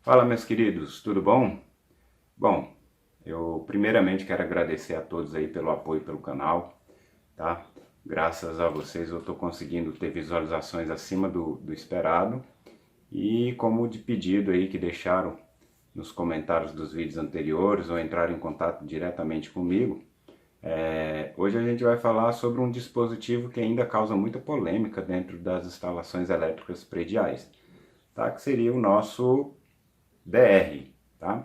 Fala, meus queridos, tudo bom? Bom, eu primeiramente quero agradecer a todos aí pelo apoio pelo canal, tá? Graças a vocês eu estou conseguindo ter visualizações acima do esperado e como de pedido aí que deixaram nos comentários dos vídeos anteriores ou entraram em contato diretamente comigo, hoje a gente vai falar sobre um dispositivo que ainda causa muita polêmica dentro das instalações elétricas prediais, tá? Que seria o nosso DR, tá?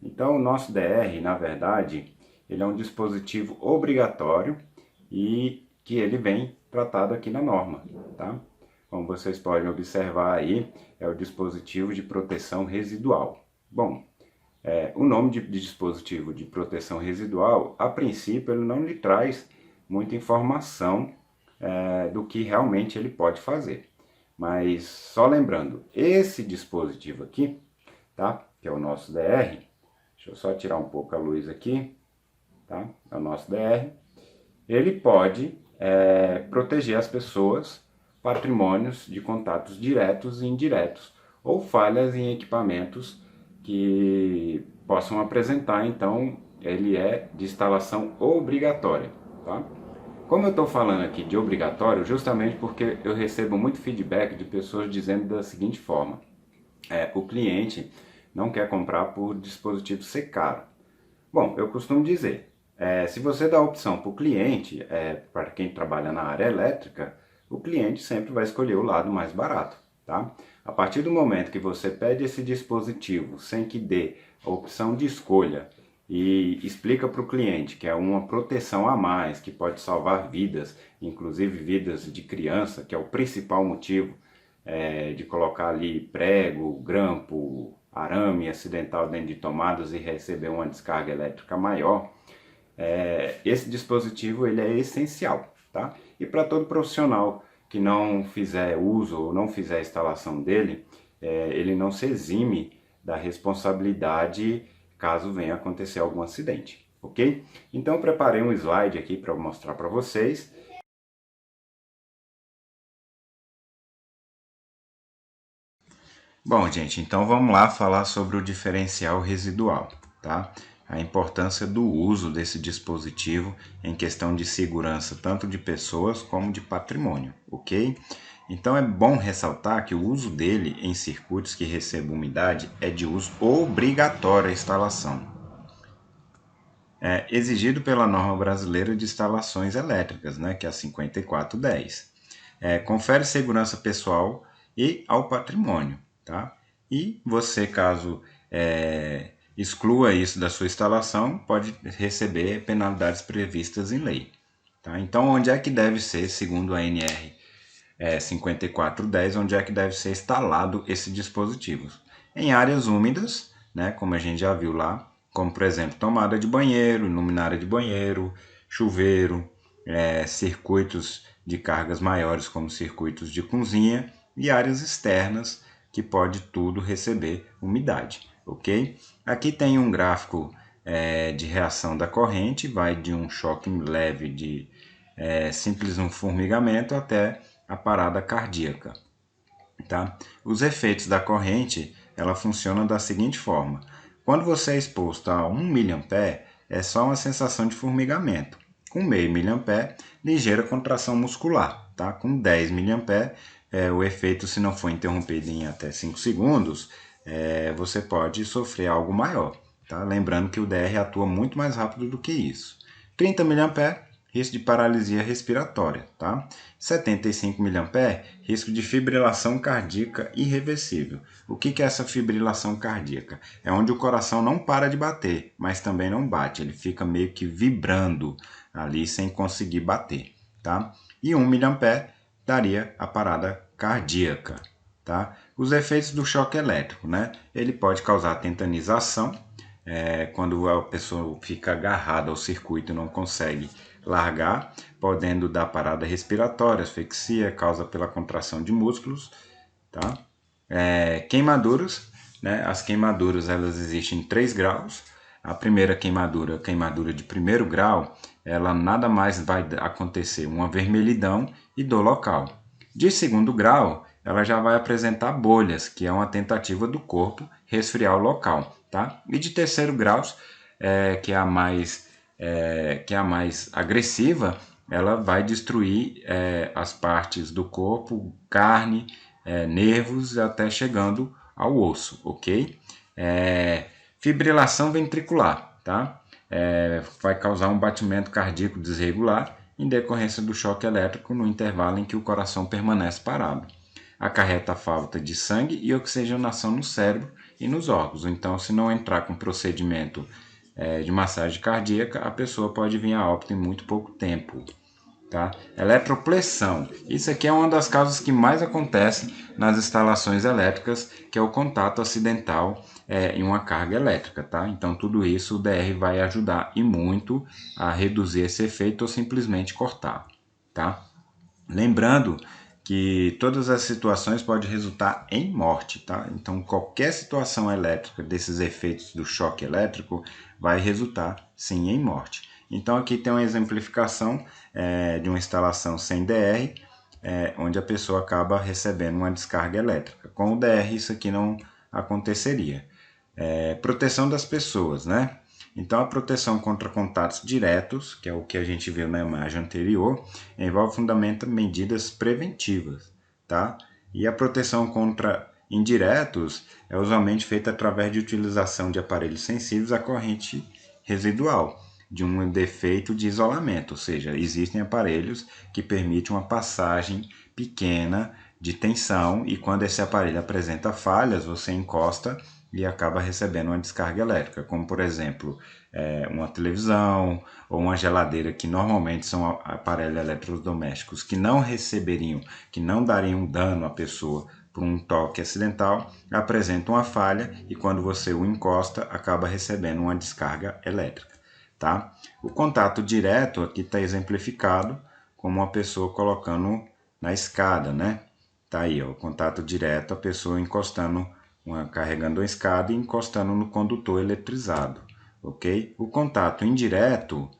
Então, o nosso DR, na verdade, ele é um dispositivo obrigatório e que ele vem tratado aqui na norma, tá? Como vocês podem observar aí, é o dispositivo de proteção residual. Bom, o nome de dispositivo de proteção residual, a princípio, ele não lhe traz muita informação do que realmente ele pode fazer. Mas só lembrando, esse dispositivo aqui, tá? Que é o nosso DR. Deixa eu só tirar um pouco a luz aqui, tá? É o nosso DR. Ele pode proteger as pessoas, patrimônios de contatos diretos e indiretos ou falhas em equipamentos que possam apresentar. Então, ele é de instalação obrigatória, tá? Como eu estou falando aqui de obrigatório, justamente porque eu recebo muito feedback de pessoas dizendo da seguinte forma: o cliente não quer comprar por dispositivo ser caro. Bom, eu costumo dizer, se você dá a opção para o cliente, para quem trabalha na área elétrica, o cliente sempre vai escolher o lado mais barato, tá? A partir do momento que você pede esse dispositivo sem que dê a opção de escolha e explica para o cliente que é uma proteção a mais, que pode salvar vidas, inclusive vidas de criança, que é o principal motivo de colocar ali prego, grampo, arame acidental dentro de tomadas e receber uma descarga elétrica maior, esse dispositivo ele é essencial, tá? E para todo profissional que não fizer uso ou não fizer a instalação dele, ele não se exime da responsabilidade caso venha acontecer algum acidente, ok? Então eu preparei um slide aqui para mostrar para vocês. Bom, gente, então vamos lá falar sobre o diferencial residual, tá? A importância do uso desse dispositivo em questão de segurança tanto de pessoas como de patrimônio, ok? Então é bom ressaltar que o uso dele em circuitos que recebam umidade é de uso obrigatório a instalação. É exigido pela norma brasileira de instalações elétricas, né, que é a 5410. Confere segurança pessoal e ao patrimônio, tá? E você, caso exclua isso da sua instalação, pode receber penalidades previstas em lei. Tá? Então, onde é que deve ser, segundo a NR 5410, onde é que deve ser instalado esse dispositivo? Em áreas úmidas, né, como a gente já viu lá, como por exemplo tomada de banheiro, luminária de banheiro, chuveiro, circuitos de cargas maiores como circuitos de cozinha e áreas externas que pode tudo receber umidade, ok? Aqui tem um gráfico de reação da corrente, vai de um choque leve de simples um formigamento até a parada cardíaca. Tá? Os efeitos da corrente ela funciona da seguinte forma: quando você é exposto a 1 mA, é só uma sensação de formigamento. Com meio mA, ligeira contração muscular. Tá? Com 10 mA, o efeito, se não for interrompido em até 5 segundos, você pode sofrer algo maior. Tá? Lembrando que o DR atua muito mais rápido do que isso. 30 mA, risco de paralisia respiratória, tá? 75 mA, risco de fibrilação cardíaca irreversível. O que é essa fibrilação cardíaca? É onde o coração não para de bater, mas também não bate, ele fica meio que vibrando ali sem conseguir bater, tá? E 1 mA daria a parada cardíaca, tá? Os efeitos do choque elétrico, né? Ele pode causar tetanização, quando a pessoa fica agarrada ao circuito e não consegue largar, podendo dar parada respiratória, asfixia, causa pela contração de músculos, tá? Queimaduras, né? As queimaduras elas existem em 3 graus. A primeira queimadura, queimadura de primeiro grau, ela nada mais vai acontecer uma vermelhidão e dor local. De segundo grau, ela já vai apresentar bolhas, que é uma tentativa do corpo resfriar o local, tá? E de terceiro grau, que é a mais agressiva, ela vai destruir as partes do corpo, carne, nervos, até chegando ao osso, ok? Fibrilação ventricular, tá? Vai causar um batimento cardíaco desregular em decorrência do choque elétrico no intervalo em que o coração permanece parado. Acarreta a falta de sangue e oxigenação no cérebro e nos órgãos. Então, se não entrar com procedimento de massagem cardíaca, a pessoa pode vir a óbito em muito pouco tempo. Tá? Eletropressão. Isso aqui é uma das causas que mais acontece nas instalações elétricas, que é o contato acidental em uma carga elétrica. Tá? Então, tudo isso o DR vai ajudar e muito a reduzir esse efeito ou simplesmente cortar. Tá? Lembrando que todas as situações podem resultar em morte, tá? Então, qualquer situação elétrica desses efeitos do choque elétrico vai resultar, sim, em morte. Então, aqui tem uma exemplificação de uma instalação sem DR, onde a pessoa acaba recebendo uma descarga elétrica. Com o DR, isso aqui não aconteceria. Proteção das pessoas, né? Então, a proteção contra contatos diretos, que é o que a gente viu na imagem anterior, envolve fundamentalmente medidas preventivas, tá? E a proteção contra indiretos é usualmente feita através de utilização de aparelhos sensíveis à corrente residual, de um defeito de isolamento, ou seja, existem aparelhos que permitem uma passagem pequena de tensão e quando esse aparelho apresenta falhas, você encosta e acaba recebendo uma descarga elétrica, como por exemplo uma televisão ou uma geladeira, que normalmente são aparelhos eletrodomésticos que não receberiam, que não dariam dano à pessoa por um toque acidental, apresentam uma falha e quando você o encosta acaba recebendo uma descarga elétrica. Tá? O contato direto aqui está exemplificado como uma pessoa colocando na escada, né? Tá aí, ó, o contato direto, a pessoa encostando, carregando a escada e encostando no condutor eletrizado, ok? O contato indireto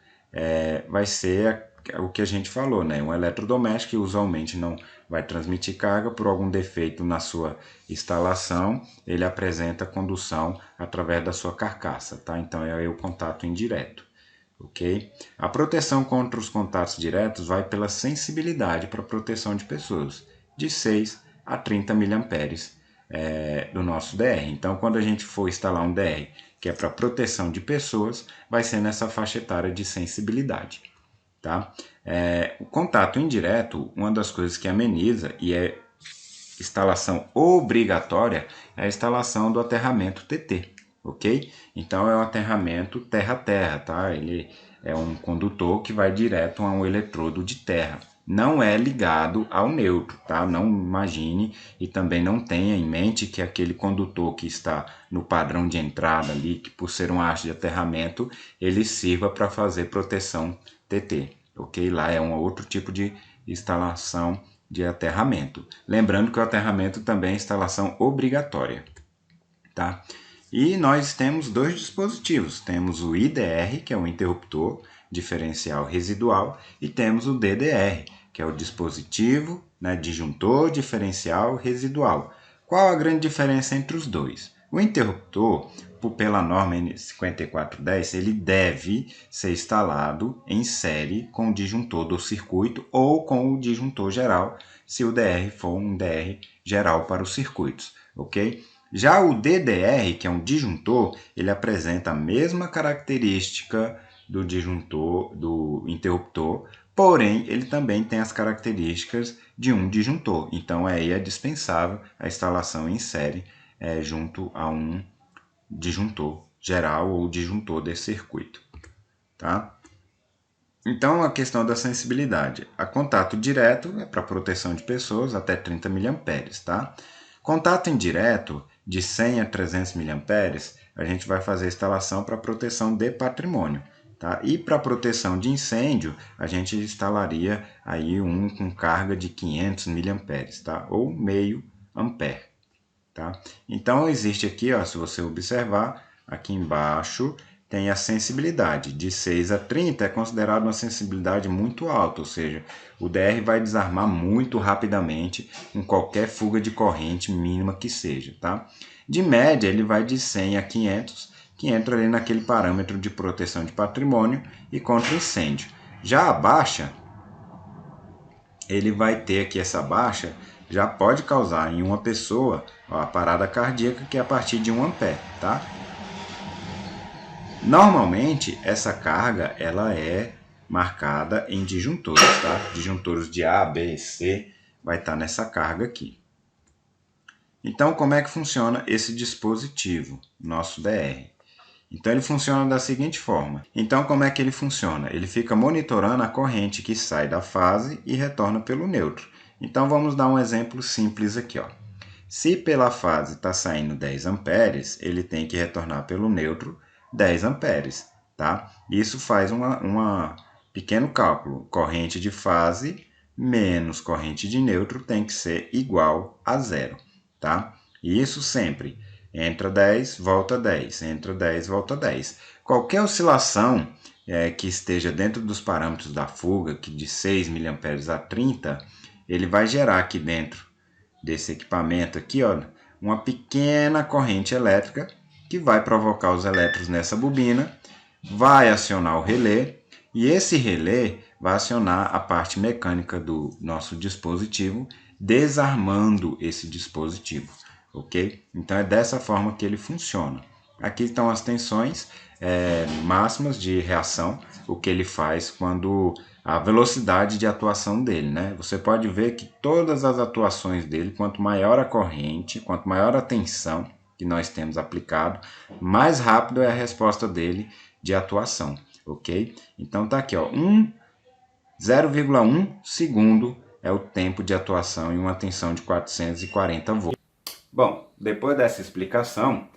vai ser o que a gente falou, né? Um eletrodoméstico que usualmente não vai transmitir carga por algum defeito na sua instalação, ele apresenta condução através da sua carcaça, tá? Então é aí o contato indireto. Ok? A proteção contra os contatos diretos vai pela sensibilidade para proteção de pessoas, de 6 a 30 miliamperes do nosso DR. Então, quando a gente for instalar um DR que é para proteção de pessoas, vai ser nessa faixa etária de sensibilidade. Tá? O contato indireto, uma das coisas que ameniza e é instalação obrigatória, é a instalação do aterramento TT. Ok? Então é um aterramento terra-terra, tá? Ele é um condutor que vai direto a um eletrodo de terra. Não é ligado ao neutro, tá? Não imagine e também não tenha em mente que aquele condutor que está no padrão de entrada ali, que por ser uma haste de aterramento, ele sirva para fazer proteção TT, ok? Lá é um outro tipo de instalação de aterramento. Lembrando que o aterramento também é instalação obrigatória, tá? E nós temos dois dispositivos, temos o IDR, que é o interruptor diferencial residual, e temos o DDR, que é o dispositivo, né, disjuntor diferencial residual. Qual a grande diferença entre os dois? O interruptor, pela norma N5410, ele deve ser instalado em série com o disjuntor do circuito ou com o disjuntor geral, se o DR for um DR geral para os circuitos, ok? Já o DDR, que é um disjuntor, ele apresenta a mesma característica do disjuntor, do interruptor, porém ele também tem as características de um disjuntor. Então aí é dispensável a instalação em série junto a um disjuntor geral ou disjuntor desse circuito. Tá? Então a questão da sensibilidade. A contato direto é para proteção de pessoas até 30 mA, tá? Contato indireto de 100 a 300 mA, a gente vai fazer a instalação para proteção de patrimônio. Tá? E para proteção de incêndio, a gente instalaria aí um com carga de 500 mA, tá? Ou meio ampere. Tá? Então existe aqui, ó, se você observar, aqui embaixo tem a sensibilidade. De 6 a 30 é considerado uma sensibilidade muito alta, ou seja, o DR vai desarmar muito rapidamente com qualquer fuga de corrente mínima que seja, tá? De média, ele vai de 100 a 500, que entra ali naquele parâmetro de proteção de patrimônio e contra incêndio. Já a baixa, ele vai ter aqui essa baixa, já pode causar em uma pessoa a parada cardíaca, que é a partir de 1 ampere, tá? Normalmente, essa carga ela é marcada em disjuntores, tá? Disjuntores de A, B, C, vai estar nessa carga aqui. Então, como é que funciona esse dispositivo, nosso DR? Então, ele funciona da seguinte forma. Então, como é que ele funciona? Ele fica monitorando a corrente que sai da fase e retorna pelo neutro. Então, vamos dar um exemplo simples aqui, ó. Se pela fase está saindo 10 amperes, ele tem que retornar pelo neutro 10 amperes, tá? Isso faz um pequeno cálculo. Corrente de fase menos corrente de neutro tem que ser igual a zero, tá? E isso sempre. Entra 10, volta 10. Entra 10, volta 10. Qualquer oscilação que esteja dentro dos parâmetros da fuga, que de 6 mA a 30, ele vai gerar aqui dentro desse equipamento aqui, ó, uma pequena corrente elétrica que vai provocar os elétrons nessa bobina, vai acionar o relé, e esse relé vai acionar a parte mecânica do nosso dispositivo, desarmando esse dispositivo, ok? Então é dessa forma que ele funciona. Aqui estão as tensões máximas de reação, o que ele faz quando a velocidade de atuação dele, né? Você pode ver que todas as atuações dele, quanto maior a corrente, quanto maior a tensão que nós temos aplicado, mais rápido é a resposta dele de atuação, ok? Então tá aqui, ó, 0,1 segundo é o tempo de atuação em uma tensão de 440 volts. Bom, depois dessa explicação,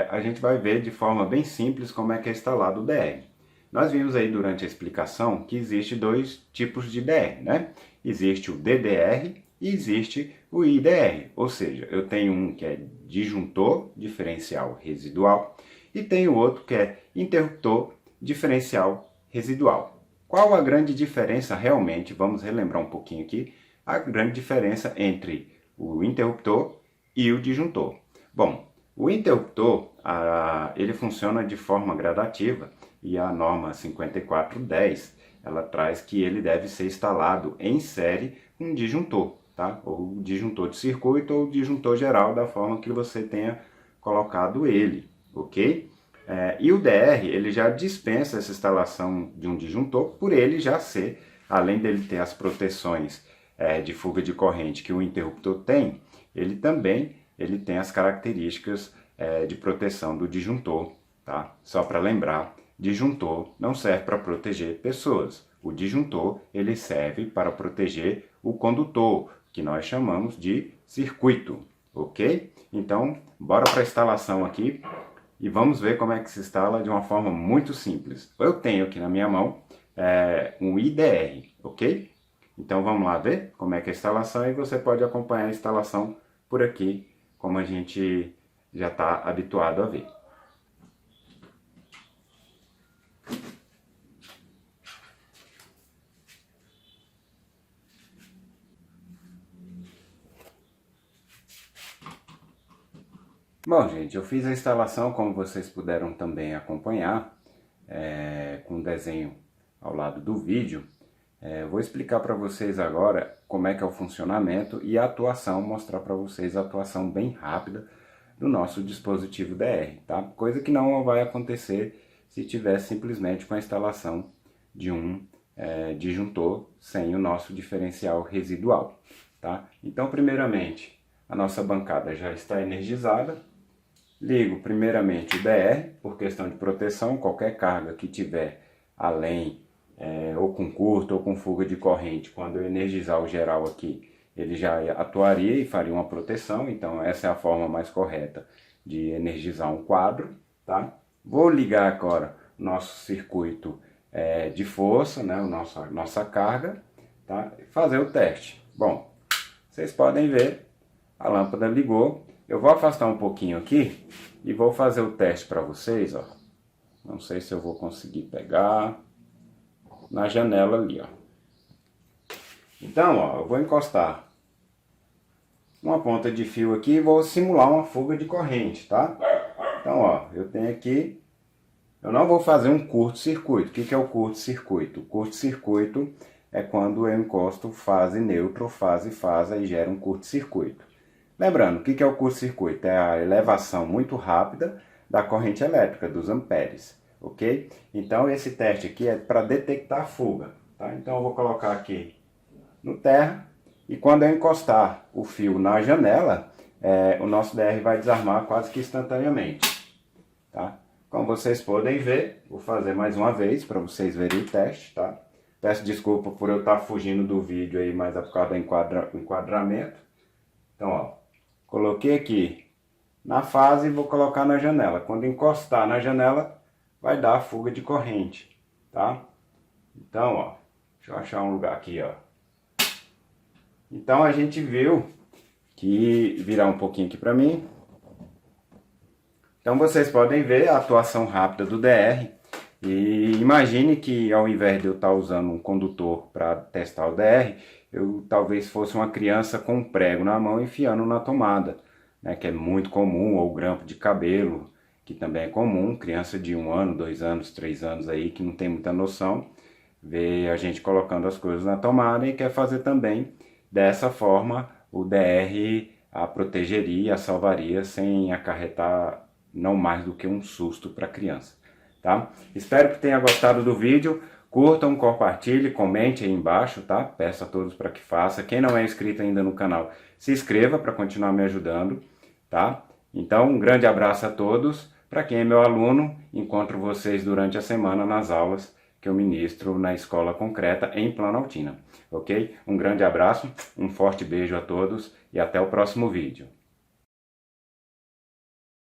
a gente vai ver de forma bem simples como é que é instalado o DR. Nós vimos aí durante a explicação que existe dois tipos de DR, né? Existe o DDR e existe o IDR, ou seja, eu tenho um que é disjuntor diferencial residual e tenho outro que é interruptor diferencial residual. Qual a grande diferença realmente? Vamos relembrar um pouquinho aqui a grande diferença entre o interruptor e o disjuntor. Bom, o interruptor ele funciona de forma gradativa e a norma 5410 ela traz que ele deve ser instalado em série com um disjuntor, tá? Ou disjuntor de circuito ou disjuntor geral, da forma que você tenha colocado ele, ok? E o DR ele já dispensa essa instalação de um disjuntor por ele já ser, além dele ter as proteções de fuga de corrente que o interruptor tem, ele também tem as características de proteção do disjuntor, tá? Só para lembrar, disjuntor não serve para proteger pessoas. O disjuntor ele serve para proteger o condutor, que nós chamamos de circuito, ok? Então, bora para a instalação aqui e vamos ver como é que se instala de uma forma muito simples. Eu tenho aqui na minha mão um IDR, ok? Então vamos lá ver como é que é a instalação e você pode acompanhar a instalação por aqui, como a gente já está habituado a ver. Bom, gente, eu fiz a instalação, como vocês puderam também acompanhar, com um desenho ao lado do vídeo. Vou explicar para vocês agora como é que é o funcionamento e a atuação, mostrar para vocês a atuação bem rápida do nosso dispositivo DR, tá? Coisa que não vai acontecer se tiver simplesmente com a instalação de um disjuntor sem o nosso diferencial residual, tá? Então, primeiramente, a nossa bancada já está energizada. Ligo primeiramente o DR, por questão de proteção, qualquer carga que tiver além, ou com curto ou com fuga de corrente, quando eu energizar o geral aqui, ele já atuaria e faria uma proteção, então essa é a forma mais correta de energizar um quadro, tá? Vou ligar agora o nosso circuito de força, né, nossa carga, tá? E fazer o teste. Bom, vocês podem ver, a lâmpada ligou. Eu vou afastar um pouquinho aqui e vou fazer o teste para vocês, ó. Não sei se eu vou conseguir pegar na janela ali, ó. Então, ó, eu vou encostar uma ponta de fio aqui e vou simular uma fuga de corrente, tá? Então, ó, eu tenho aqui, eu não vou fazer um curto-circuito. O que é o curto-circuito? O curto-circuito é quando eu encosto fase neutro, fase, e gera um curto-circuito. Lembrando, o que é o curto-circuito? É a elevação muito rápida da corrente elétrica, dos amperes, ok? Então, esse teste aqui é para detectar fuga, tá? Então, eu vou colocar aqui no terra, e quando eu encostar o fio na janela, o nosso DR vai desarmar quase que instantaneamente, tá? Como vocês podem ver, vou fazer mais uma vez para vocês verem o teste, tá? Peço desculpa por eu estar fugindo do vídeo aí, mas é por causa do enquadramento. Então, ó, coloquei aqui na fase e vou colocar na janela. Quando encostar na janela, vai dar a fuga de corrente, tá? Então, ó, deixa eu achar um lugar aqui, ó. Então a gente viu que, virar um pouquinho aqui para mim. Então vocês podem ver a atuação rápida do DR. E imagine que ao invés de eu estar usando um condutor para testar o DR, eu talvez fosse uma criança com um prego na mão enfiando na tomada, né, que é muito comum, ou grampo de cabelo, que também é comum, criança de 1 ano, 2 anos, 3 anos aí, que não tem muita noção, vê a gente colocando as coisas na tomada e quer fazer também. Dessa forma, o DR a protegeria, a salvaria, sem acarretar não mais do que um susto para a criança, tá? Espero que tenha gostado do vídeo. Curtam, compartilhem, comente aí embaixo, tá? Peço a todos para que faça. Quem não é inscrito ainda no canal, se inscreva para continuar me ajudando, tá? Então, um grande abraço a todos. Para quem é meu aluno, encontro vocês durante a semana nas aulas que eu ministro na Escola Concreta em Planaltina, ok? Um grande abraço, um forte beijo a todos e até o próximo vídeo.